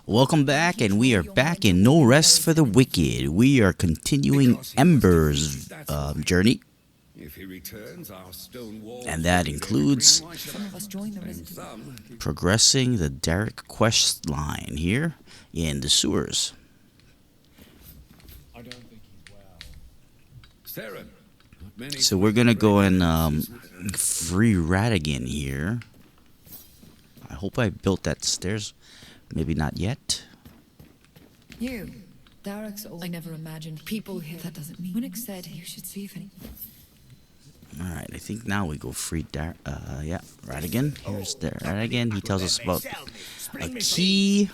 Welcome back, and we are back in No Rest for the Wicked. We are continuing Ember's journey, If he returns, our stone walls and that will be includes evergreen white Some of us join the and residents. some progressing the Darak quest line here in the sewers. I don't think he's well. Saren. Many So we're gonna go and free Radigan here. I hope I built that stairs. Maybe not yet. You. Darak's old. I never imagined people here. That doesn't mean. Winnick said you should see if any. Alright, I think now we go free yeah, Radigan. Here's the Radigan. He tells us about a key.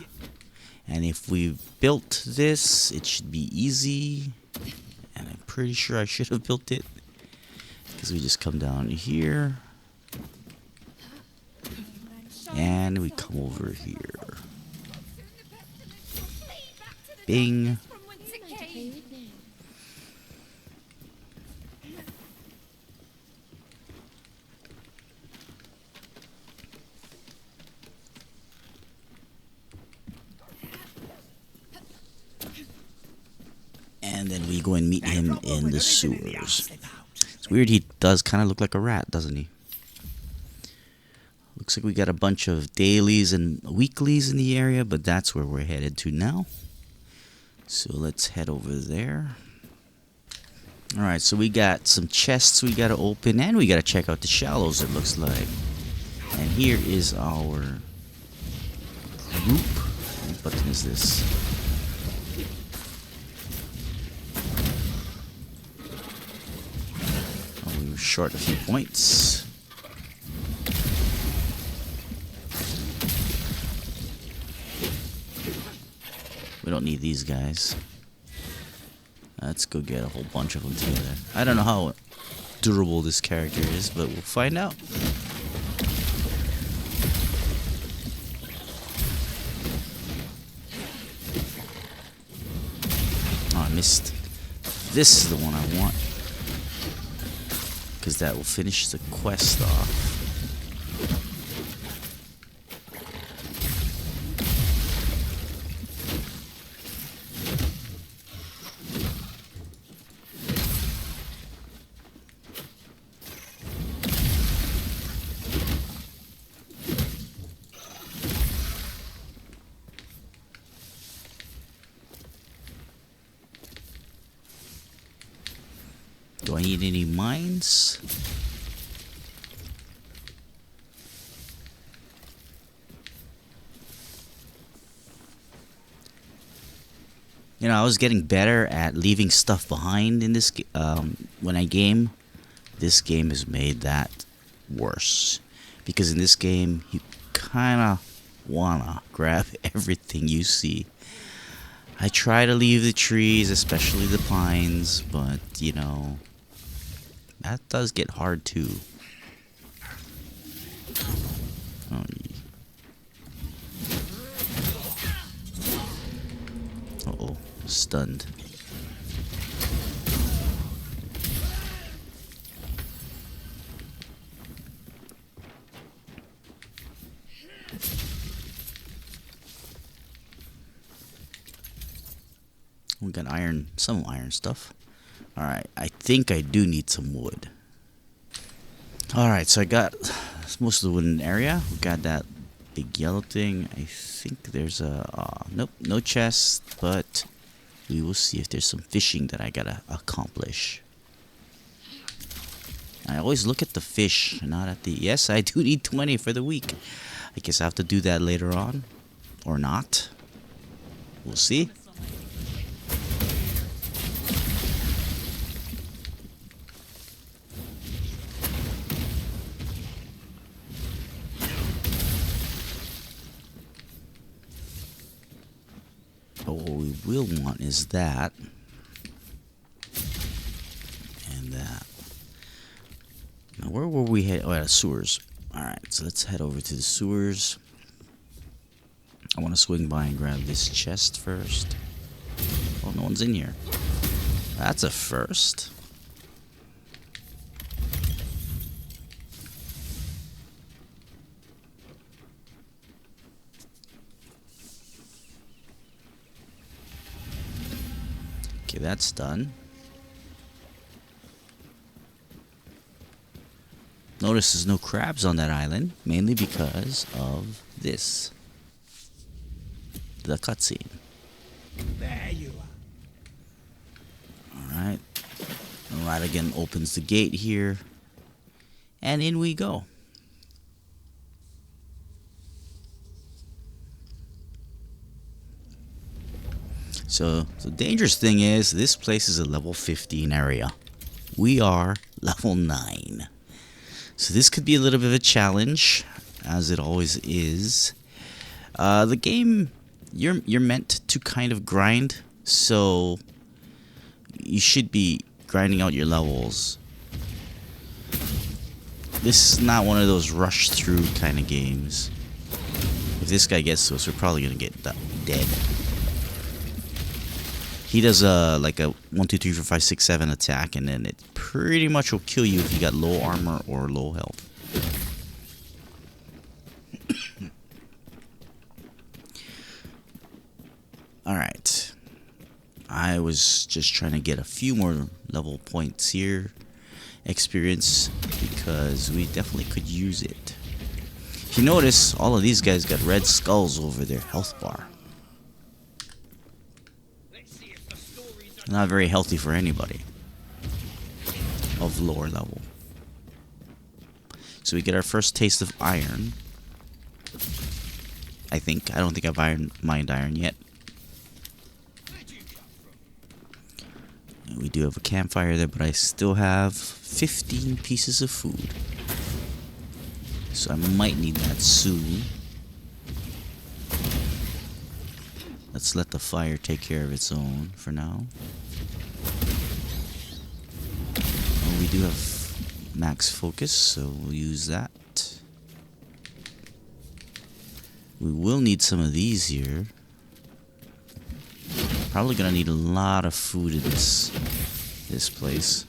And if we built this, it should be easy. And I'm pretty sure I should have built it. Because we just come down here. And we come over here. Bing. And then we go and meet him in the sewers. It's weird, he does kind of look like a rat, doesn't he? Looks like we got a bunch of dailies and weeklies in the area, but that's where we're headed to now. So let's head over there. Alright, so we got some chests we gotta open, and we gotta check out the shallows, it looks like. And here is our group. What button is this? Oh, we were short a few points. We don't need these guys. Let's go get a whole bunch of them together. I don't know how durable this character is, but we'll find out. Oh, I missed. This is the one I want. Because that will finish the quest off. Do I need any mines? You know, I was getting better at leaving stuff behind in this when I game. This game has made that worse. Because in this game, you kinda wanna grab everything you see. I try to leave the trees, especially the pines, but, you know, that does get hard too. Oh, uh-oh, stunned. We got iron, some iron stuff. Alright, I think I do need some wood. Alright, so I got most of the wood in the area. We got that big yellow thing. I think there's a... nope, no chest, but we will see if there's some fishing that I gotta accomplish. I always look at the fish, not at the... Yes, I do need 20 for the week. I guess I have to do that later on. Or not. We'll see. But what we will want is that. And that. Now, where were we headed? Oh, yeah, sewers. Alright, so let's head over to the sewers. I want to swing by and grab this chest first. Oh, no one's in here. That's a first. Okay, that's done. Notice there's no crabs on that island, mainly because of this. The cutscene. There you are. Alright. Radigan opens the gate here. And in we go. So, the dangerous thing is, this place is a level 15 area. We are level 9. So this could be a little bit of a challenge, as it always is. The game, you're meant to kind of grind, so you should be grinding out your levels. This is not one of those rush through kind of games. If this guy gets to us, we're probably gonna get dead. He does like a 1, 2, 3, 4, 5, 6, 7 attack, and then it pretty much will kill you if you got low armor or low health. Alright. I was just trying to get a few more level points here. Experience, because we definitely could use it. If you notice, all of these guys got red skulls over their health bar. Not very healthy for anybody of lower level. So we get our first taste of iron. I think. I don't think I've mined iron yet. And we do have a campfire there, but I still have 15 pieces of food. So I might need that soon. Let's let the fire take care of its own for now. Oh, we do have max focus, so we'll use that. We will need some of these here. Probably gonna need a lot of food in this place.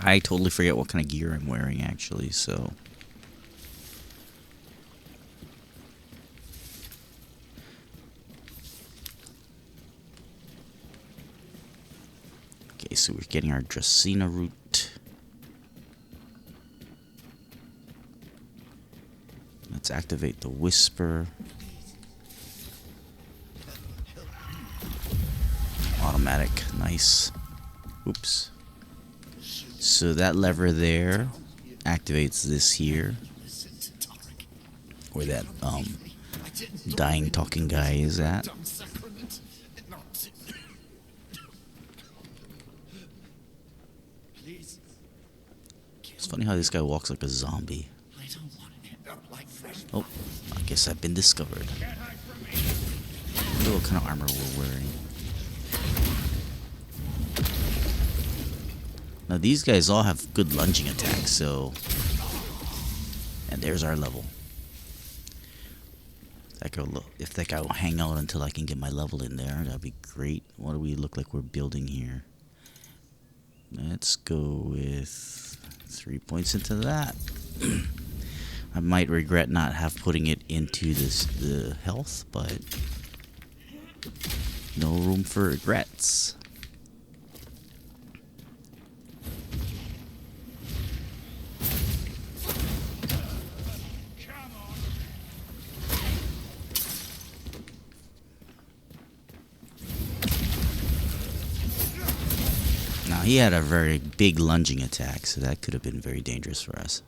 I totally forget what kind of gear I'm wearing actually, so okay, so we're getting our Dracena root. Let's activate the Whisper. Automatic, nice. Oops. So that lever there activates this here. Where that dying talking guy is at. It's funny how this guy walks like a zombie. Oh, I guess I've been discovered. I wonder what kind of armor we're wearing. Now these guys all have good lunging attacks, so... And there's our level. If that guy will hang out until I can get my level in there, that'd be great. What do we look like we're building here? Let's go with 3 points into that. I might regret not putting it into the health, but no room for regrets. Now he had a very big lunging attack, so that could have been very dangerous for us.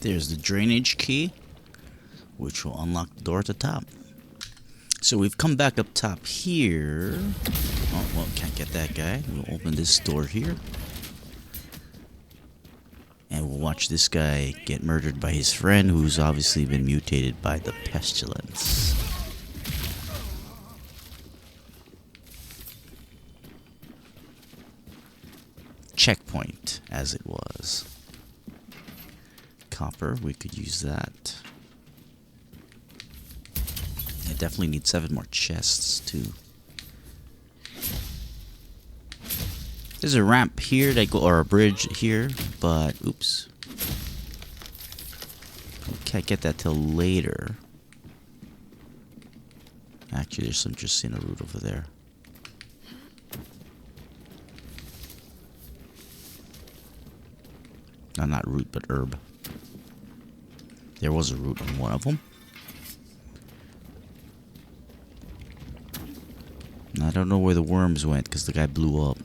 There's the drainage key, which will unlock the door at the top. So we've come back up top here. Oh, well, can't get that guy. We'll open this door here. And we'll watch this guy get murdered by his friend, who's obviously been mutated by the pestilence. Checkpoint, as it was. Copper, we could use that. I definitely need 7 more chests, too. There's a ramp here that go, or a bridge here, but oops. We can't get that till later. Actually, there's some just in a route over there. No, not root, but herb. There was a root on one of them. I don't know where the worms went because the guy blew up.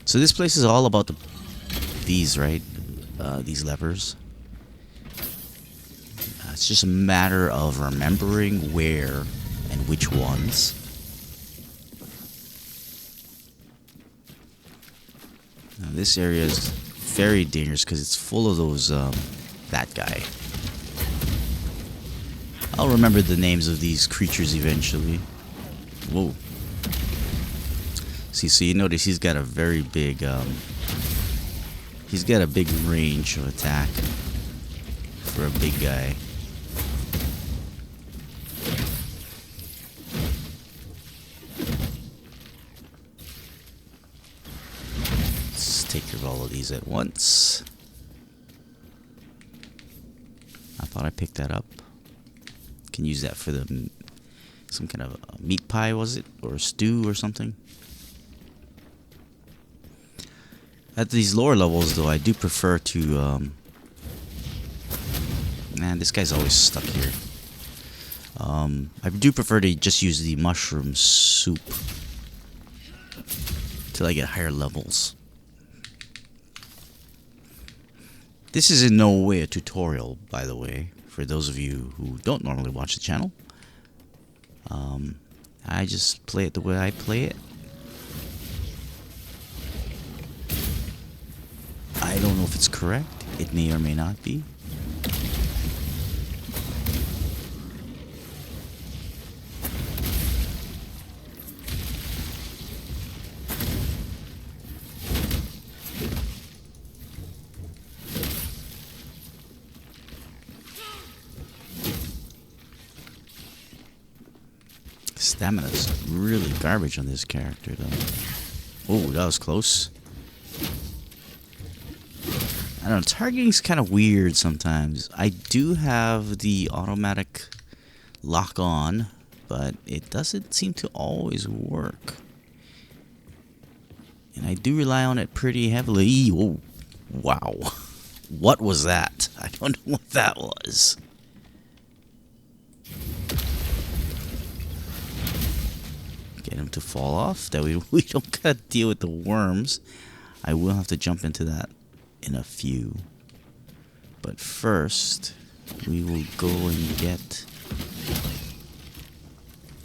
So this place is all about these, right? These levers. It's just a matter of remembering where and which ones. Now this area is very dangerous because it's full of those, that guy. I'll remember the names of these creatures eventually. Whoa. See, so you notice he's got a very big, he's got a big range of attack for a big guy. Let's take care of all of these at once. I thought I picked that up. Can use that for the some kind of a meat pie, was it? Or a stew or something? At these lower levels, though, I do prefer to, man, this guy's always stuck here. I do prefer to just use the mushroom soup till I get higher levels. This is in no way a tutorial, by the way, for those of you who don't normally watch the channel. I just play it the way I play it. I don't know if it's correct. It may or may not be. Stamina's really garbage on this character, though. Oh, that was close. I don't know, targeting's kind of weird sometimes. I do have the automatic lock on, but it doesn't seem to always work. And I do rely on it pretty heavily. Oh, wow. What was that? I don't know what that was. Get him to fall off. That we don't gotta deal with the worms. I will have to jump into that in a few. But first, we will go and get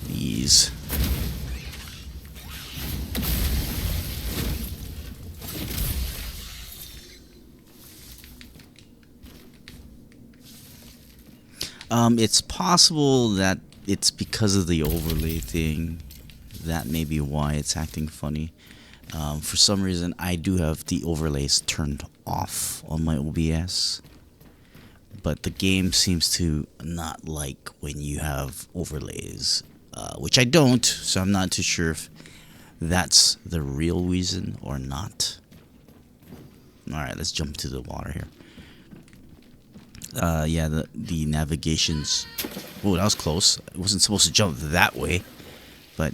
these. It's possible that it's because of the overlay thing. That may be why it's acting funny. For some reason, I do have the overlays turned off on my OBS. But the game seems to not like when you have overlays. Which I don't, so I'm not too sure if that's the real reason or not. Alright, let's jump to the water here. Yeah, the navigations... Oh, that was close. I wasn't supposed to jump that way. But,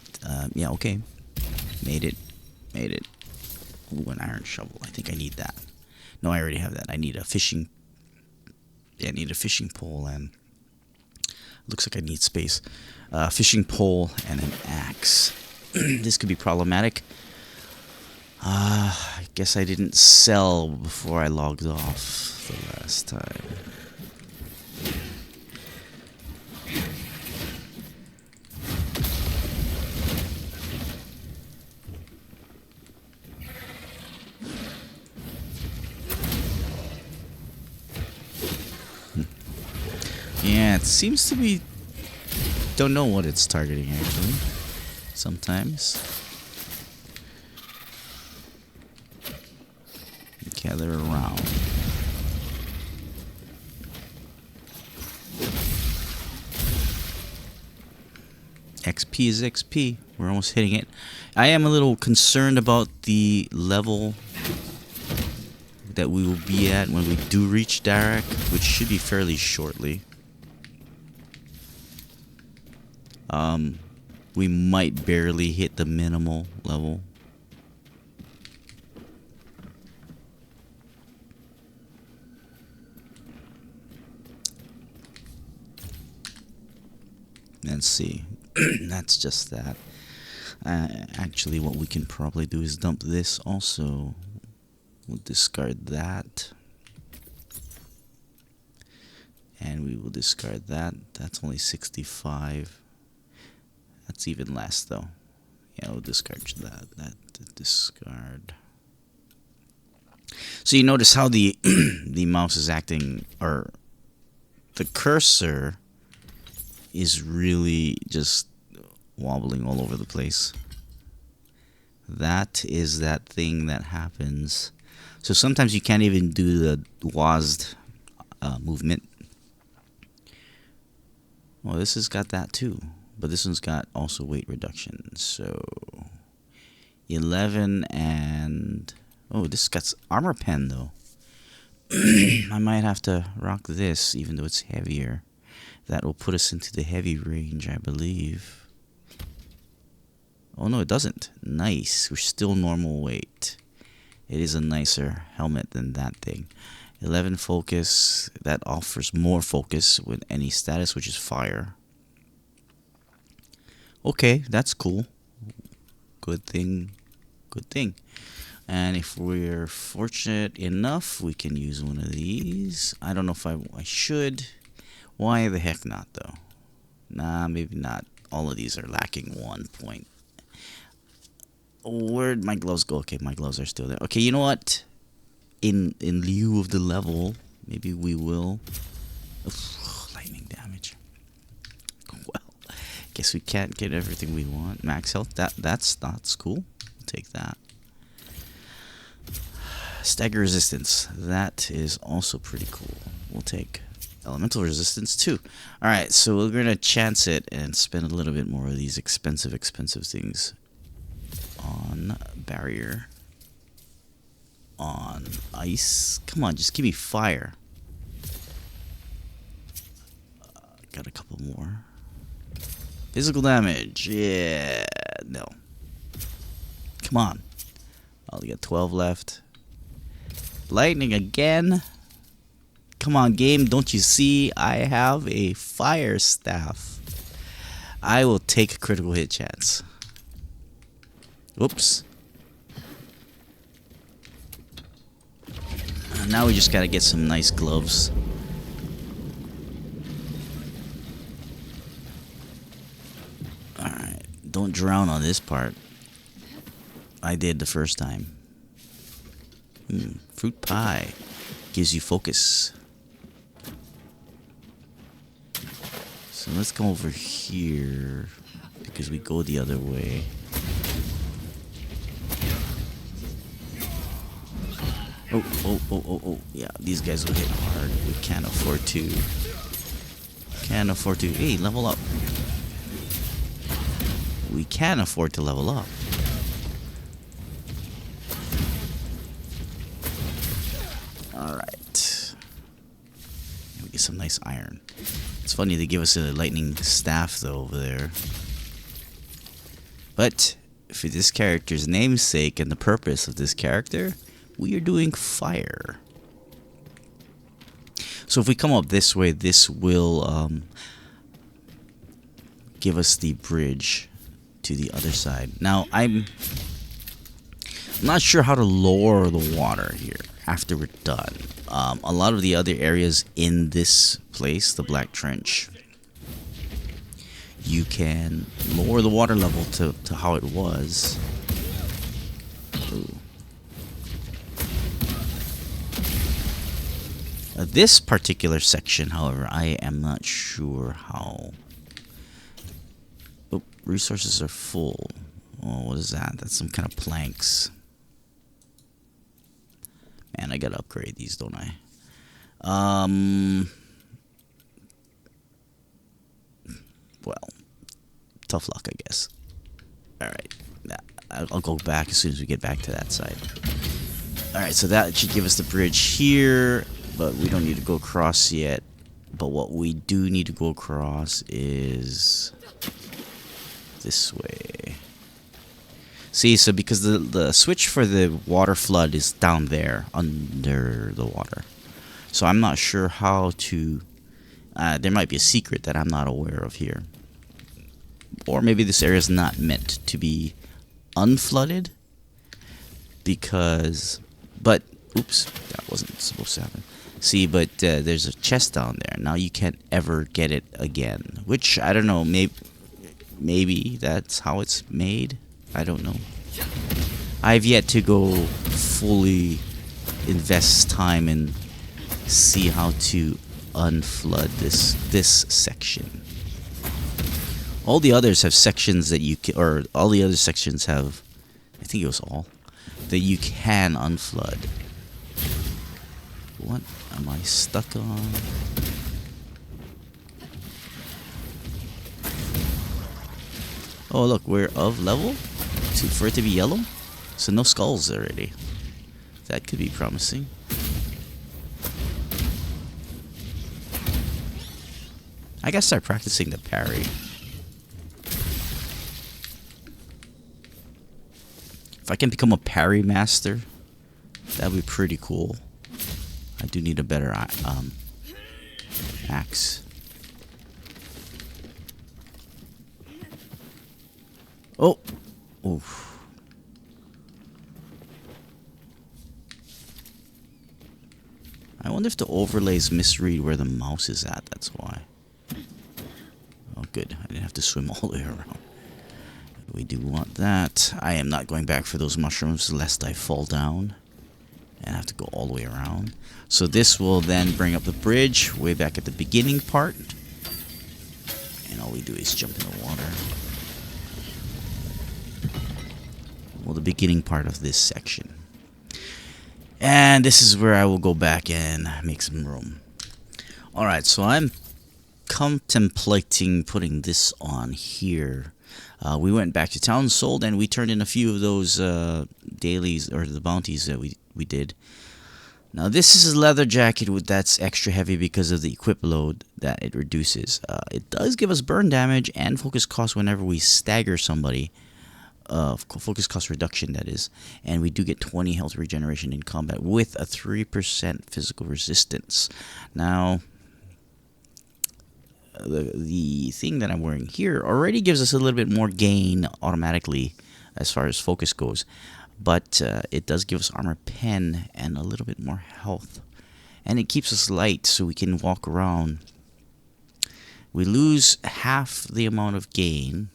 yeah, okay. Made it. Made it. Ooh, an iron shovel. I think I need that. No, I already have that. I need a fishing... Yeah, I need a fishing pole and... Looks like I need space. Fishing pole and an axe. This could be problematic. I guess I didn't sell before I logged off the last time. Yeah, it seems to be... Don't know what it's targeting, actually. Sometimes. Gather around. XP is XP. We're almost hitting it. I am a little concerned about the level that we will be at when we do reach Darak, which should be fairly shortly. We might barely hit the minimal level. Let's see. That's just that. Actually, what we can probably do is dump this also. We'll discard that. And we will discard that. That's only 65. That's even less, though. Yeah, we'll discard that. Discard. So you notice how the the mouse is acting, or the cursor is really just wobbling all over the place. That is that thing that happens. So sometimes you can't even do the WASD movement. Well, this has got that too. But this one's got also weight reduction. So 11 and... Oh, this got armor pen though. I might have to rock this even though it's heavier. That will put us into the heavy range, I believe. Oh no, it doesn't. Nice. We're still normal weight. It is a nicer helmet than that thing. 11 focus. That offers more focus with any status, which is fire. Okay, that's cool. Good thing. Good thing. And if we're fortunate enough, we can use one of these. I don't know if I should. Why the heck not, though? Nah, maybe not. All of these are lacking 1 point. Where'd my gloves go? Okay, my gloves are still there. Okay, you know what? In lieu of the level, maybe we will... Ugh, lightning damage. Well, guess we can't get everything we want. Max health, that's cool. We'll take that. Stagger resistance, that is also pretty cool. We'll take elemental resistance too. Alright, so we're gonna chance it and spend a little bit more of these expensive things on barrier, on ice. Come on, just give me fire. Got a couple more. Physical damage, yeah, no. Come on. Oh, we got 12 left. Lightning again. Come on, game, don't you see I have a fire staff? I will take a critical hit chance. Whoops. Now we just gotta get some nice gloves. Alright, don't drown on this part. I did the first time. Fruit pie gives you focus. So let's come over here because we go the other way. Oh. Yeah, these guys will hit hard. We can't afford to. Can't afford to. Hey, level up. We can afford to level up. Alright. We get some nice iron. It's funny they give us a lightning staff though over there. But for this character's namesake and the purpose of this character, we are doing fire. So if we come up this way, this will give us the bridge to the other side. Now I'm not sure how to lower the water here after we're done. A lot of the other areas in this place, the Black Trench, you can lower the water level to how it was. Ooh. This particular section, however, I am not sure how. Oh, resources are full. Oh, what is that? That's some kind of planks. Man, I gotta upgrade these, don't I? Well, tough luck, I guess. Alright. I'll go back as soon as we get back to that side. Alright, so that should give us the bridge here, but we don't need to go across yet. But what we do need to go across is this way. See, so because the switch for the water flood is down there under the water. So I'm not sure how to... there might be a secret that I'm not aware of here. Or maybe this area is not meant to be unflooded. Because... But... Oops, that wasn't supposed to happen. See, but there's a chest down there. Now you can't ever get it again. Which, I don't know, maybe that's how it's made. I don't know. I've yet to go fully invest time and see how to unflood this section. All the others have sections that you can, or all the other sections have, I think it was all, that you can unflood. What am I stuck on? Oh look, we're of level for it to be yellow. So no skulls already. That could be promising. I gotta start practicing the parry. If I can become a parry master, that'd be pretty cool. I do need a better axe. Oh! Oof. I wonder if the overlays misread where the mouse is at, that's why. Oh good, I didn't have to swim all the way around. We do want that. I am not going back for those mushrooms lest I fall down and have to go all the way around. So this will then bring up the bridge way back at the beginning part. And all we do is jump in the water. Well, the beginning part of this section. And this is where I will go back and make some room. Alright, so I'm contemplating putting this on here. We went back to town, sold, and we turned in a few of those dailies, or the bounties that we did. Now this is a leather jacket that's extra heavy because of the equip load that it reduces. It does give us burn damage and focus cost whenever we stagger somebody. Focus cost reduction, that is. And we do get 20 health regeneration in combat with a 3% physical resistance. Now, the thing that I'm wearing here already gives us a little bit more gain automatically as far as focus goes. But it does give us armor pen and a little bit more health. And it keeps us light so we can walk around. We lose half the amount of gain,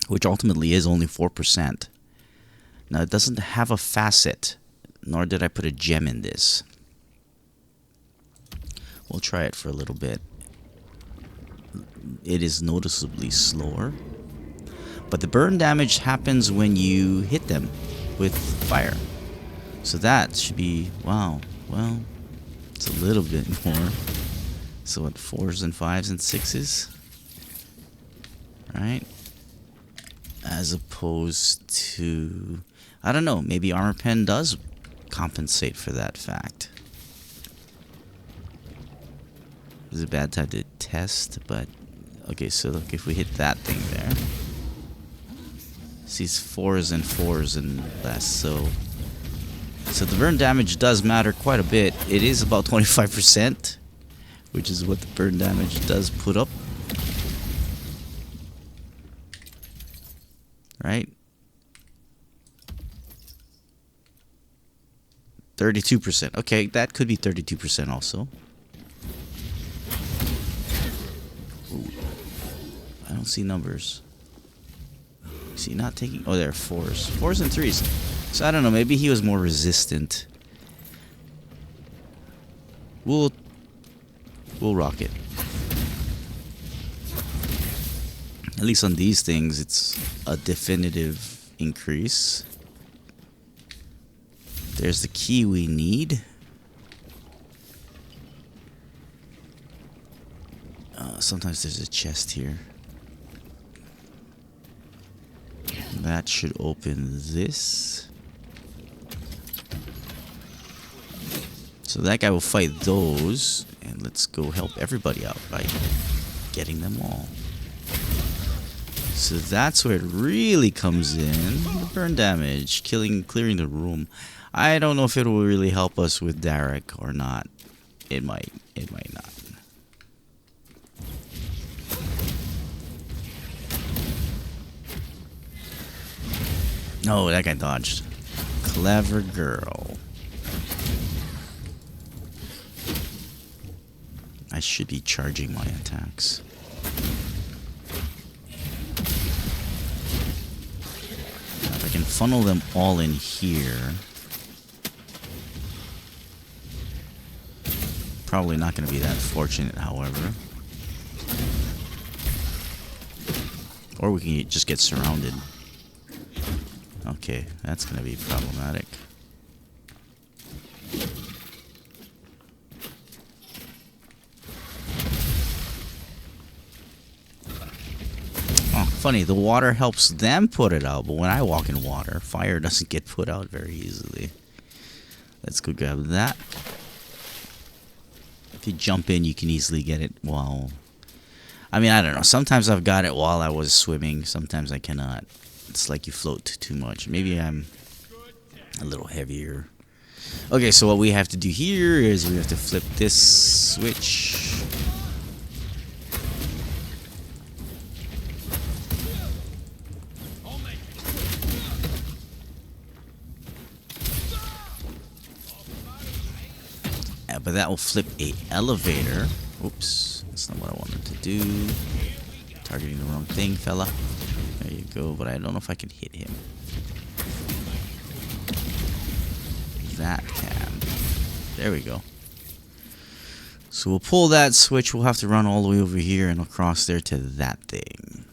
which ultimately is only 4%. Now it doesn't have a facet, nor did I put a gem in this. We'll try it for a little bit. It is noticeably slower, but the burn damage happens when you hit them with fire. So that should be, wow, well, it's a little bit more. So what, 4s and 5s and 6s? Right? As opposed to, I don't know, maybe armor pen does compensate for that fact. It's a bad time to test, but okay, so look, if we hit that thing there, see, it's 4s and 4s and less, so the burn damage does matter quite a bit. It is about 25%, which is what the burn damage does put up. Right? 32%. Okay, that could be 32% also. Ooh. I don't see numbers. Is he not taking... Oh, there are 4s. 4s and 3s. So I don't know, maybe he was more resistant. We'll rock it. At least on these things, it's a definitive increase. There's the key we need. Sometimes there's a chest here. That should open this. So that guy will fight those. And let's go help everybody out by getting them all. So that's where it really comes in. The burn damage, clearing the room. I don't know if it will really help us with Darak or not. It might not. No, that guy dodged. Clever girl. I should be charging my attacks. Now if I can funnel them all in here. Probably not going to be that fortunate, however. Or we can just get surrounded. Okay, that's going to be problematic. Oh, funny, the water helps them put it out, but when I walk in water, fire doesn't get put out very easily. Let's go grab that. If you jump in, you can easily get it while... I mean, I don't know. Sometimes I've got it while I was swimming. Sometimes I cannot. It's like you float too much. Maybe I'm a little heavier. Okay, so what we have to do here is we have to flip this switch. But that will flip a elevator. Oops, that's not what I wanted to do. Targeting the wrong thing, fella. There you go, but I don't know if I can hit him. That can. There we go. So we'll pull that switch. We'll have to run all the way over here and across there to that thing.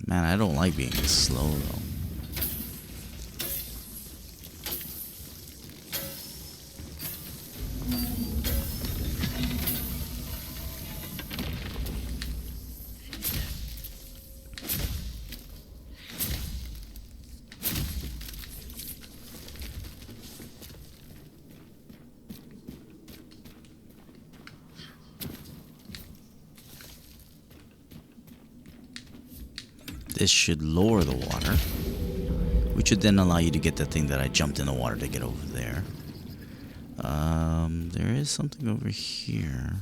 Man, I don't like being this slow though. This should lower the water, which should then allow you to get the thing that I jumped in the water to get over there. There is something over here.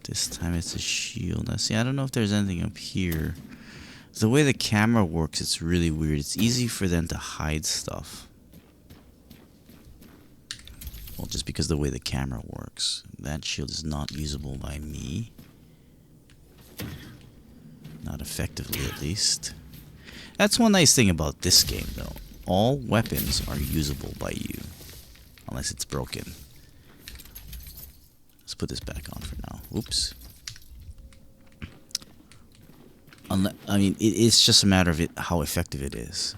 This time it's a shield. Now, see, I don't know if there's anything up here. The way the camera works, it's really weird. It's easy for them to hide stuff. Well, just because the way the camera works. That shield is not usable by me. Not effectively, at least. That's one nice thing about this game, though. All weapons are usable by you. Unless it's broken. Let's put this back on for now. Oops. I mean, it's just a matter of how effective it is.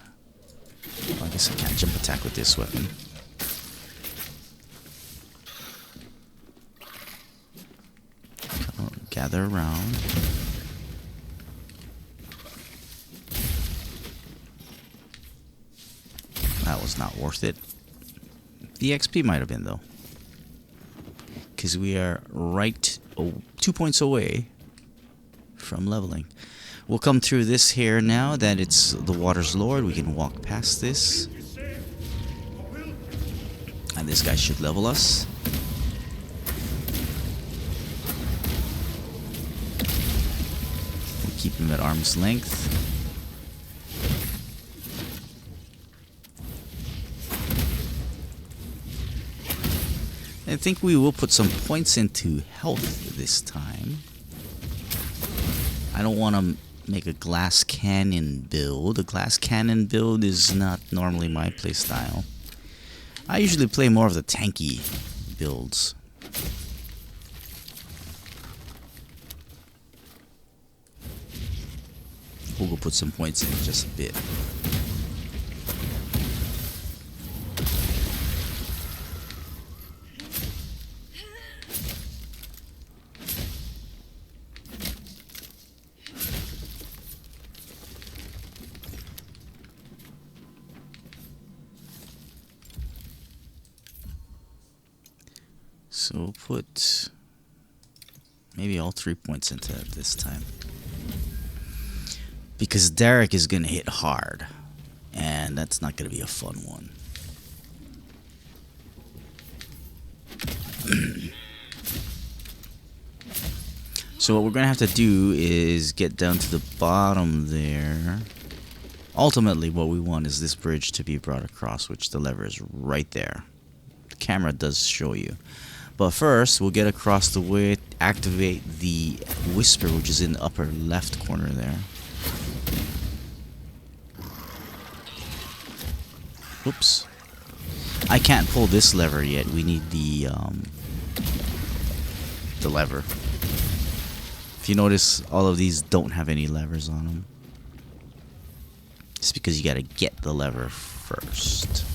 Well, I guess I can't jump attack with this weapon. Gather around. That was not worth it. The XP might have been, though. Because we are right 2 points away from leveling. We'll come through this here now that it's the water's lord. We can walk past this. And this guy should level us. keep him at arm's length. I think we will put some points into health this time. I don't want to make a glass cannon build. A glass cannon build is not normally my playstyle. I usually play more of the tanky builds. We'll go put some points in just a bit. So we'll put maybe all 3 points into it this time. Because Darak is going to hit hard. And that's not going to be a fun one. So what we're going to have to do is get down to the bottom there. Ultimately, what we want is this bridge to be brought across, which the lever is right there. The camera does show you. But first, we'll get across the way, activate the whisper, which is in the upper left corner there. Oops. I can't pull this lever yet. We need the lever. If you notice, all of these don't have any levers on them. It's because you gotta get the lever first.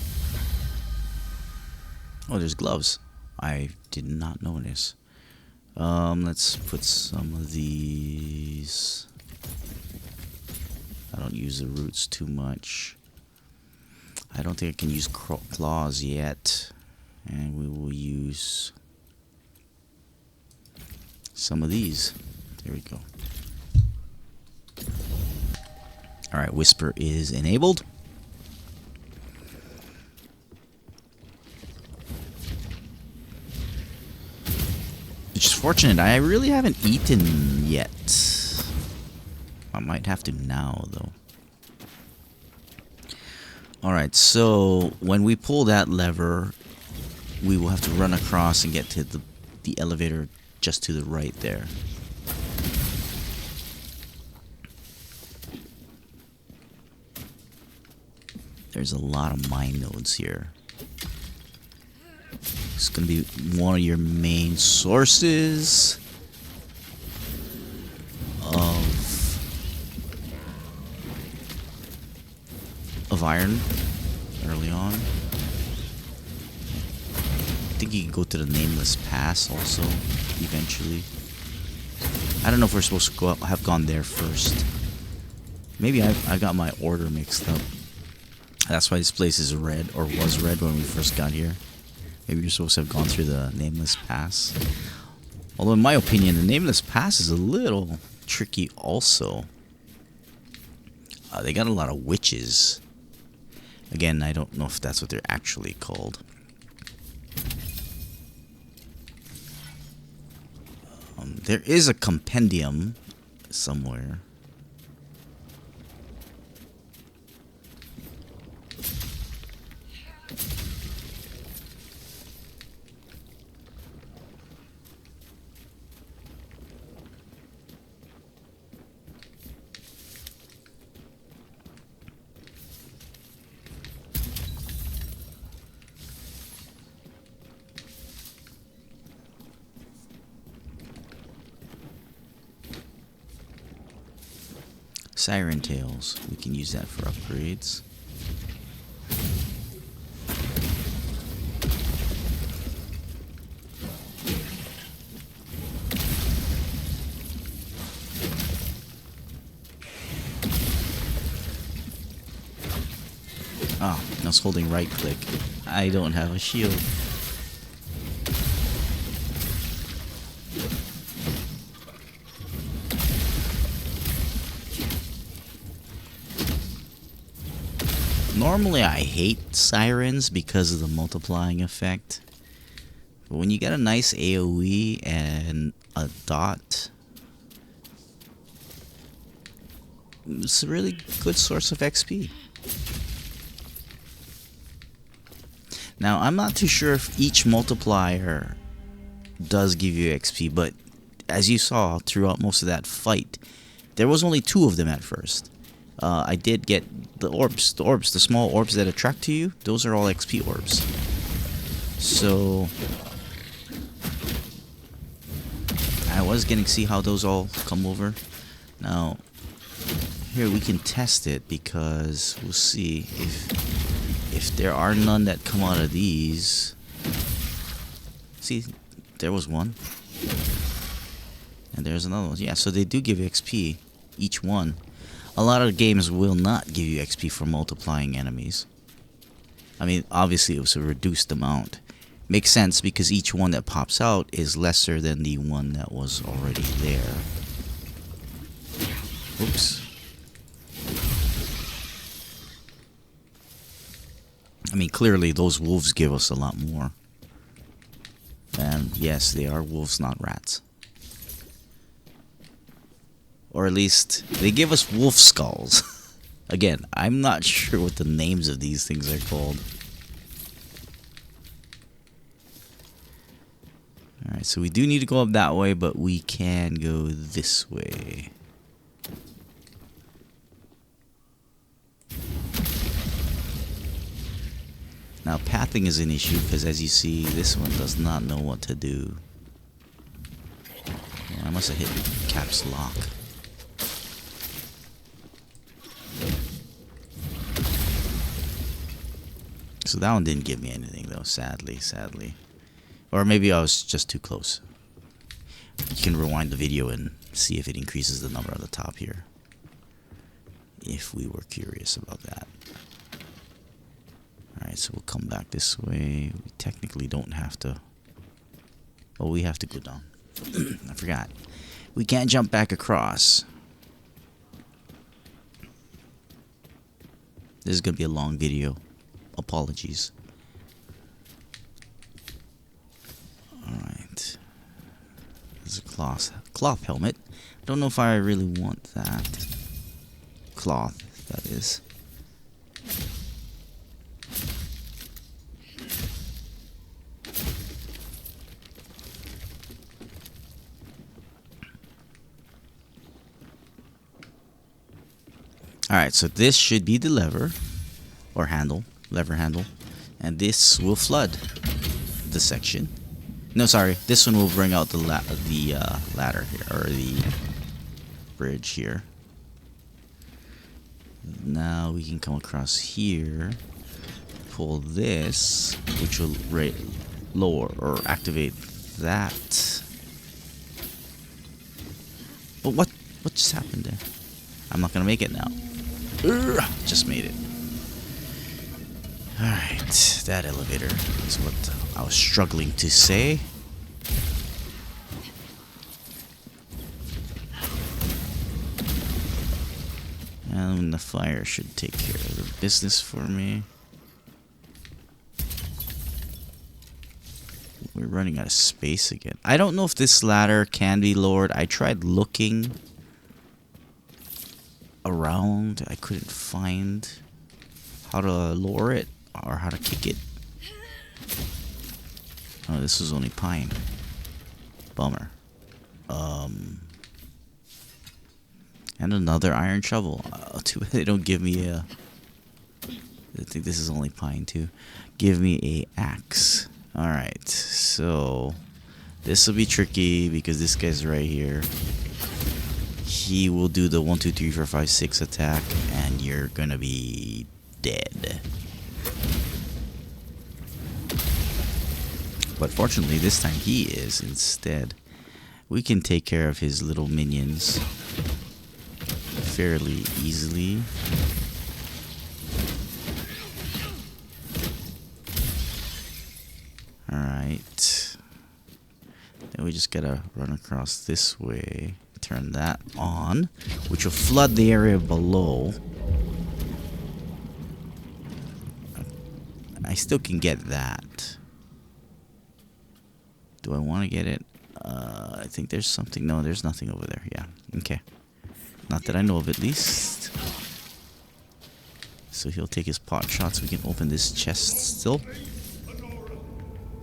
Oh, there's gloves. I did not notice. Let's put some of these. I don't use the roots too much. I don't think I can use claws yet. And we will use some of these. There we go. Alright, Whisper is enabled. Which is fortunate. I really haven't eaten yet. I might have to now, though. Alright, so when we pull that lever, we will have to run across and get to the elevator just to the right there. There's a lot of mine nodes here. It's going to be one of your main sources of iron early on. I think you can go to the Nameless Pass also eventually. I don't know if we're supposed to go up, have gone there first. Maybe I got my order mixed up. That's why this place is red, or was red when we first got here. Maybe you're supposed to have gone through the Nameless Pass. Although in my opinion, the Nameless Pass is a little tricky also. They got a lot of witches. Again, I don't know if that's what they're actually called. There is a compendium somewhere. Siren Tails. We can use that for upgrades. Ah, I was holding right click. I don't have a shield. Normally I hate sirens because of the multiplying effect. But when you get a nice AoE and a dot, it's a really good source of XP. Now, I'm not too sure if each multiplier does give you XP, but as you saw throughout most of that fight, there was only 2 of them at first. I did get the orbs, the small orbs that attract to you. Those are all XP orbs. So I was getting to see how those all come over. Now, here we can test it because we'll see if there are none that come out of these. See, there was one. And there's another one. Yeah, so they do give XP, each one. A lot of games will not give you XP for multiplying enemies. I mean, obviously it was a reduced amount. Makes sense because each one that pops out is lesser than the one that was already there. Oops. I mean, clearly those wolves give us a lot more. And yes, they are wolves, not rats. Or at least, they give us wolf skulls. Again, I'm not sure what the names of these things are called. Alright, so we do need to go up that way, but we can go this way. Now, pathing is an issue, because as you see, this one does not know what to do. Well, I must have hit caps lock. So that one didn't give me anything though, sadly. Or maybe I was just too close. You can rewind the video and see if it increases the number on the top here. If we were curious about that. Alright, so we'll come back this way. We technically don't have to... Oh, we have to go down. I forgot. We can't jump back across. This is going to be a long video. Apologies. Alright. There's a cloth helmet. I don't know if I really want that. Cloth, that is. Alright, so this should be the lever. Or handle. Lever handle. And this will flood the section. No, sorry. This one will bring out the ladder here. Or the bridge here. Now we can come across here. Pull this. Which will lower or activate that. But what just happened there? I'm not going to make it now. Just made it. Alright, that elevator is what I was struggling to say. And the fire should take care of the business for me. We're running out of space again. I don't know if this ladder can be lowered. I tried looking around. I couldn't find how to lower it. Or how to kick it. Oh, this is only pine. Bummer. And another iron shovel. Too bad they don't give me a... I think this is only pine too. Give me a axe. Alright, so... This will be tricky because this guy's right here. He will do the 1, 2, 3, 4, 5, 6 attack. And you're gonna be dead. But fortunately, this time he is instead. We can take care of his little minions fairly easily. Alright. Then we just gotta run across this way. Turn that on, which will flood the area below. I still can get that. Do I want to get it? I think there's something. No, there's nothing over there. Yeah. Okay. Not that I know of, at least. So he'll take his pot shots. We can open this chest still.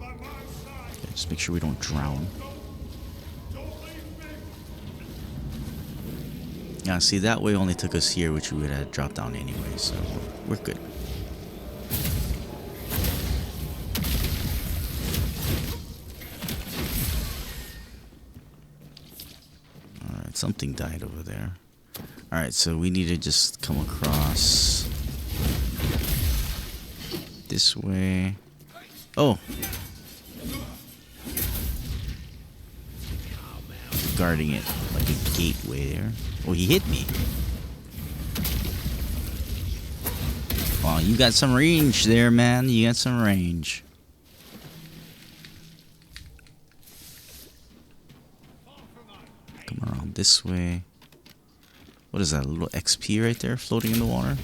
Okay, just make sure we don't drown. Yeah, see, that way only took us here, which we would have dropped down anyway, so we're good. Alright, something died over there. Alright, so we need to just come across this way. Oh! Guarding it like a gateway there. Oh, he hit me. Oh, you got some range there, man. You got some range. Come around this way. What is that? A little XP right there floating in the water?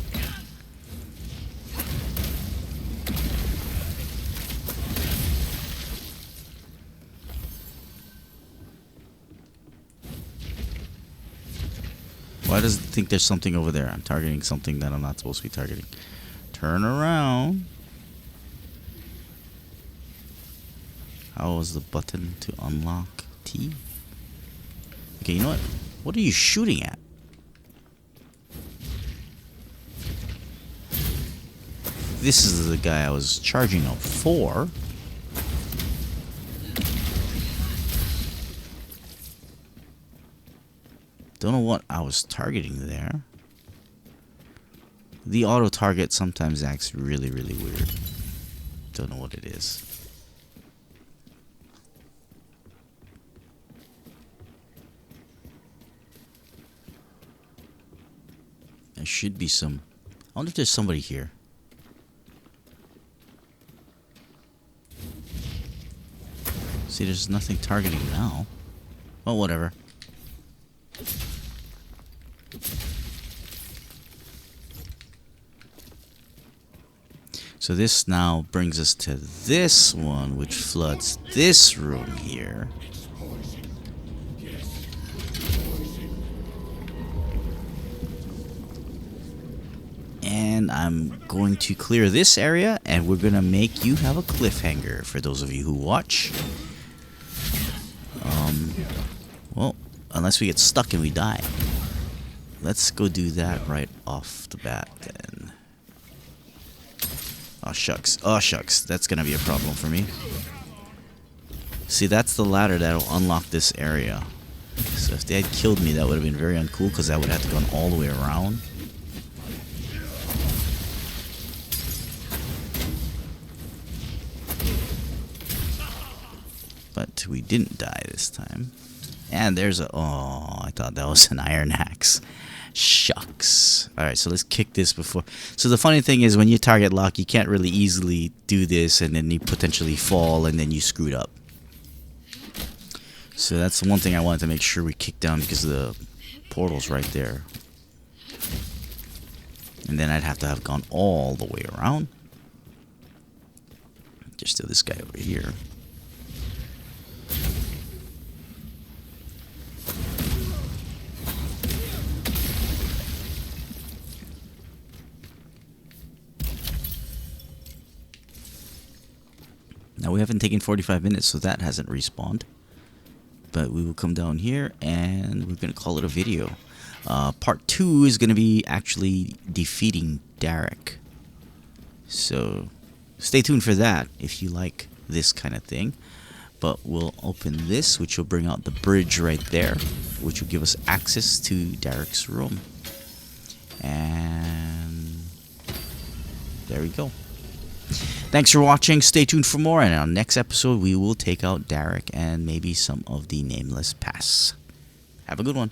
Why does it think there's something over there? I'm targeting something that I'm not supposed to be targeting. Turn around. How was the button to unlock T? Okay, you know what? What are you shooting at? This is the guy I was charging up for. Don't know what I was targeting there. The auto target sometimes acts really, really weird. Don't know what it is. There should be some. I wonder if there's somebody here. See, there's nothing targeting now. Well, whatever. So this now brings us to this one, which floods this room here. And I'm going to clear this area, and we're going to make you have a cliffhanger for those of you who watch. Well, unless we get stuck and we die. Let's go do that right off the bat then. Oh shucks, oh shucks, that's gonna be a problem for me. See, that's the ladder that'll unlock this area. So if they had killed me, that would have been very uncool, because I would have to go all the way around. But we didn't die this time. And there's a... Oh, I thought that was an iron axe. Shucks. Alright, so let's kick this before... So the funny thing is, when you target lock, you can't really easily do this, and then you potentially fall, and then you screwed up. So that's the one thing I wanted to make sure we kick down, because the portal's right there. And then I'd have to have gone all the way around. There's still this guy over here. Now we haven't taken 45 minutes, so that hasn't respawned. But we will come down here, and we're going to call it a video. Part 2 is going to be actually defeating Darak. So stay tuned for that if you like this kind of thing. But we'll open this, which will bring out the bridge right there, which will give us access to Darak's room. And there we go. Thanks for watching. Stay tuned for more. And in our next episode, we will take out Darak and maybe some of the Nameless Pass. Have a good one.